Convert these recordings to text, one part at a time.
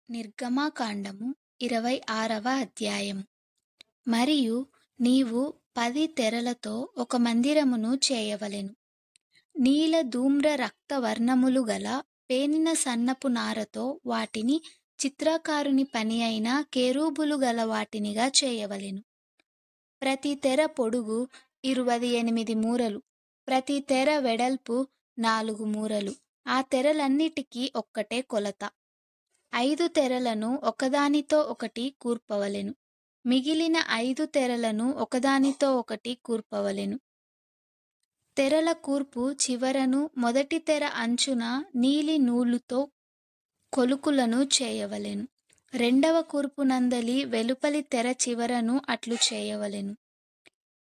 నిర్గమకాండము 26వ అధ్యాయము. మరియు నీవు 10 తెరలతో ఒక మందిరమును చేయవలెను. నీల ధూమ్ర రక్త వర్ణములు గల పేనిన సన్నపు నారతో వాటిని చిత్రకారుని పని అయిన కెరూబులు గల వాటినిగా చేయవలెను. ప్రతి తెర పొడుగు 28 మూరలు, ప్రతి తెర వెడల్పు 4 మూరలు. ఆ తెరలన్నిటికీ ఒక్కటే కొలత. 5 తెరలను ఒకదానితో ఒకటి కూర్పవలెను. మిగిలిన 5 తెరలను ఒకదానితో ఒకటి కూర్పవలెను. తెరల కూర్పు చివరను మొదటి తెర అంచున నీలి నూలుతో కొలుకులను చేయవలెను. రెండవ కూర్పునందలి వెలుపలి తెర చివరను అట్లు చేయవలెను.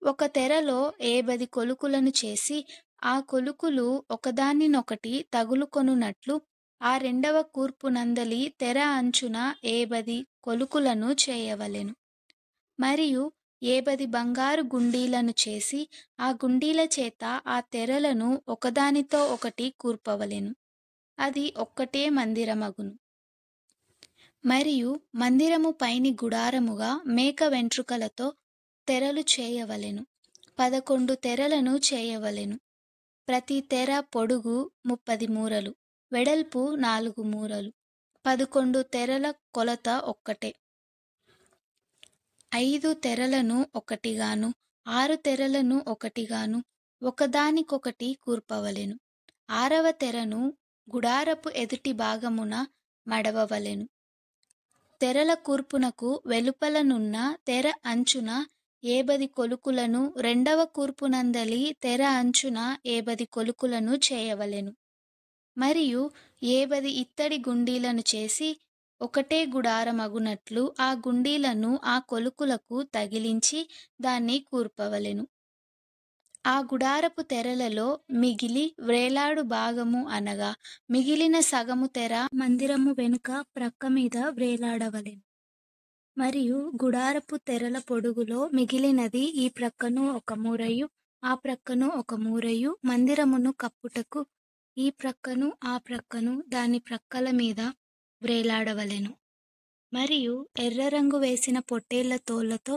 ఒక తెరలో 50 కొలుకులను చేసి ఆ కొలుకులు ఒకదానినొకటి తగులుకొనున్నట్లు ఆ రెండవ కూర్పునందలి తెర అంచున 50 కొలుకులను చేయవలెను. మరియు 50 బంగారు గుండీలను చేసి ఆ గుండీల చేత ఆ తెరలను ఒకదానితో ఒకటి కూర్పవలెను. అది ఒక్కటే మందిరమగును. మరియు మందిరము పైని గుడారముగా మేక వెంట్రుకలతో తెరలు చేయవలెను. 11 తెరలను చేయవలెను. ప్రతి తెర పొడుగు 30 మూరలు, వెడల్పు 4 మూరలు. 11 తెరల కొలత ఒక్కటే. 5 తెరలను ఒకటిగాను 6 తెరలను ఒకటిగాను ఒకదానికొకటి కూర్పవలెను. 6వ తెరను గుడారపు ఎదుటి భాగమున మడవవలెను. తెరల కూర్పునకు వెలుపలనున్న తెర అంచున 50 కొలుకులను, రెండవ కూర్పునందలి తెర అంచున 50 కొలుకులను చేయవలెను. మరియు 50 ఇత్తడి గుండీలను చేసి ఒకటే గుడారమగునట్లు ఆ గుండీలను ఆ కొలుకులకు తగిలించి దాన్ని కూర్పవలెను. ఆ గుడారపు తెరలలో మిగిలి వ్రేలాడు భాగము అనగా మిగిలిన సగము తెర మందిరము వెనుక ప్రక్క మీద వ్రేలాడవలెను. మరియు గుడారపు తెరల పొడుగులో మిగిలినది ఈ ప్రక్కను 1 మూరయు ఆ ప్రక్కను 1 మూరయు మందిరమును కప్పుటకు ఈ ప్రక్కను ఆ ప్రక్కను దాని ప్రక్కల మీద వ్రేలాడవలెను. మరియు ఎర్ర రంగు వేసిన పొట్టేళ్ల తోళ్లతో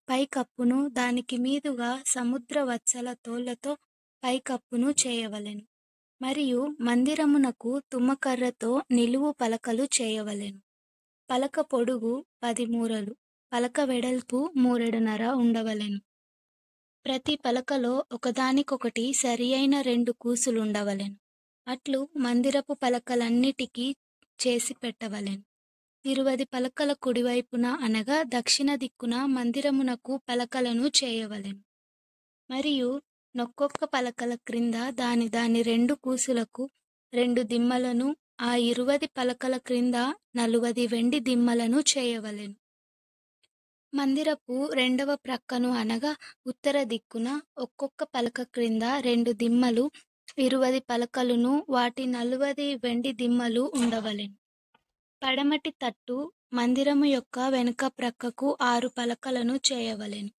పైకప్పును, దానికి మీదుగా సముద్ర వత్సల తోళ్లతో పైకప్పును చేయవలెను. మరియు మందిరమునకు తుమ్మకర్రతో నిలువు పలకలు చేయవలెను. పలక పొడుగు 10 మూరలు, పలక వెడల్పు మూరెడున్నర ఉండవలెను. ప్రతి పలకలో ఒకదానికొకటి సరియైన 2 కూసులుండవలెను. అట్లు మందిరపు పలకలన్నిటికీ చేసి పెట్టవలెను. 20 పలకల కుడివైపున అనగా దక్షిణ దిక్కున మందిరమునకు పలకలను చేయవలెను. మరియు నొక్కొక్క పలకల క్రింద దాని 2 కూసులకు 2 దిమ్మలను, ఆ 20 పలకల క్రింద 40 వెండి దిమ్మలను చేయవలెను. మందిరపు రెండవ ప్రక్కను అనగా ఉత్తర దిక్కున ఒక్కొక్క పలక క్రింద 2 దిమ్మలు, 20 పలకలును, వాటి 40 వెండి దిమ్మలు ఉండవలెను. పడమటి తట్టు మందిరము యొక్క వెనుక ప్రక్కకు 6 పలకలను చేయవలెను.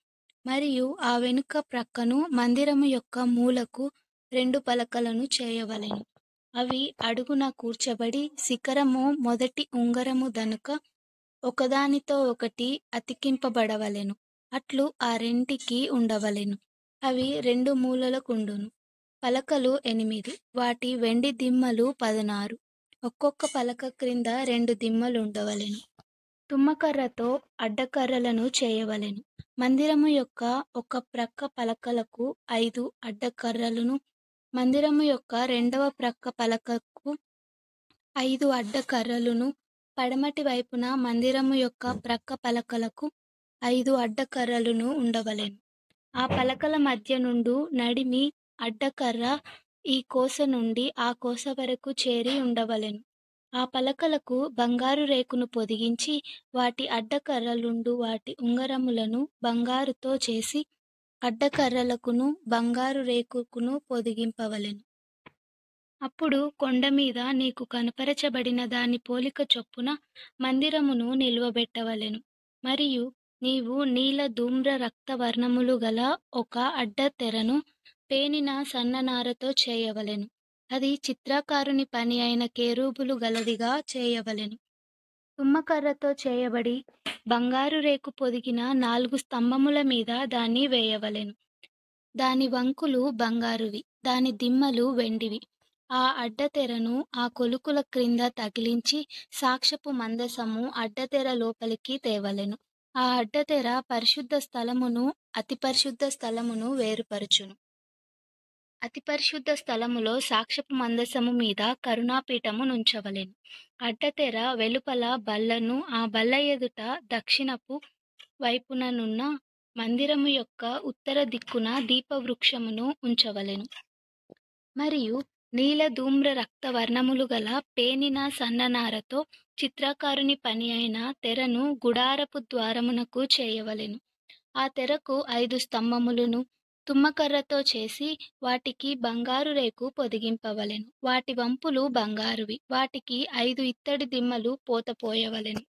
మరియు ఆ వెనుక ప్రక్కను మందిరము యొక్క మూలకు 2 పలకలను చేయవలెను. అవి అడుగున కూర్చబడి శిఖరము మొదటి ఉంగరము దనుక ఒకదానితో ఒకటి అతికింపబడవలెను. అట్లు ఆ రెంటికి ఉండవలెను. అవి 2 మూలలకుండును. పలకలు 8, వాటి వెండి దిమ్మలు 16. ఒక్కొక్క పలక క్రింద 2 దిమ్మలుండవలెను. తుమ్మకర్రతో అడ్డకర్రలను చేయవలెను. మందిరము యొక్క ఒక ప్రక్క పలకలకు 5 అడ్డకర్రలును, మందిరము యొక్క రెండవ ప్రక్క పలకకు 5 అడ్డకర్రలును, పడమటి వైపున మందిరము యొక్క ప్రక్క పలకలకు 5 అడ్డకర్రలును ఉండవలెను. ఆ పలకల మధ్య నుండు నడిమి అడ్డకర్ర ఈ కోస నుండి ఆ కోస వరకు చేరి ఉండవలెను. ఆ పలకలకు బంగారు రేకును పొదిగించి వాటి అడ్డకర్రలుండు వాటి ఉంగరములను బంగారుతో చేసి అడ్డకర్రలకును బంగారు రేకుకును పొదిగింపవలెను. అప్పుడు కొండ మీద నీకు కనపరచబడిన దాని పోలిక చొప్పున మందిరమును నిలువబెట్టవలెను. మరియు నీవు నీల ధూమ్ర రక్త వర్ణములు గల ఒక అడ్డ తెరను పేనిన సన్ననారతో చేయవలెను. అది చిత్రకారుని పని అయిన కెరూబులు గలదిగా చేయవలెను. తుమ్మకర్రతో చేయబడి బంగారు రేకు పొదిగిన 4 స్తంభముల మీద దాన్ని వేయవలెను. దాని వంకులు బంగారువి, దాని దిమ్మలు వెండివి. ఆ అడ్డతెరను ఆ కొలుకుల క్రింద తగిలించి సాక్ష్యపు మందసము అడ్డతెర లోపలికి తేవలెను. ఆ అడ్డతెర పరిశుద్ధ స్థలమును, అతి పరిశుద్ధ స్థలమును వేరుపరచును. అతి పరిశుద్ధ స్థలములో సాక్ష్యపు మందసము మీద కరుణాపీఠము నుంచవలెను. అడ్డతెర వెలుపల బల్లను, ఆ బల్ల ఎదుట దక్షిణపు వైపుననున్న మందిరము యొక్క ఉత్తర దిక్కున దీపవృక్షమును ఉంచవలెను. మరియు నీల ధూమ్ర రక్త వర్ణములు గల పేనిన సన్ననారతో చిత్రకారుని పని అయిన తెరను గుడారపు ద్వారమునకు చేయవలెను. ఆ తెరకు 5 స్తంభములను తుమ్మకర్రతో చేసి వాటికి బంగారు రేకు పొదిగింపవలెను. వాటి వంపులు బంగారువి. వాటికి 5 ఇత్తడి దిమ్మలు పోతపోయవలెను.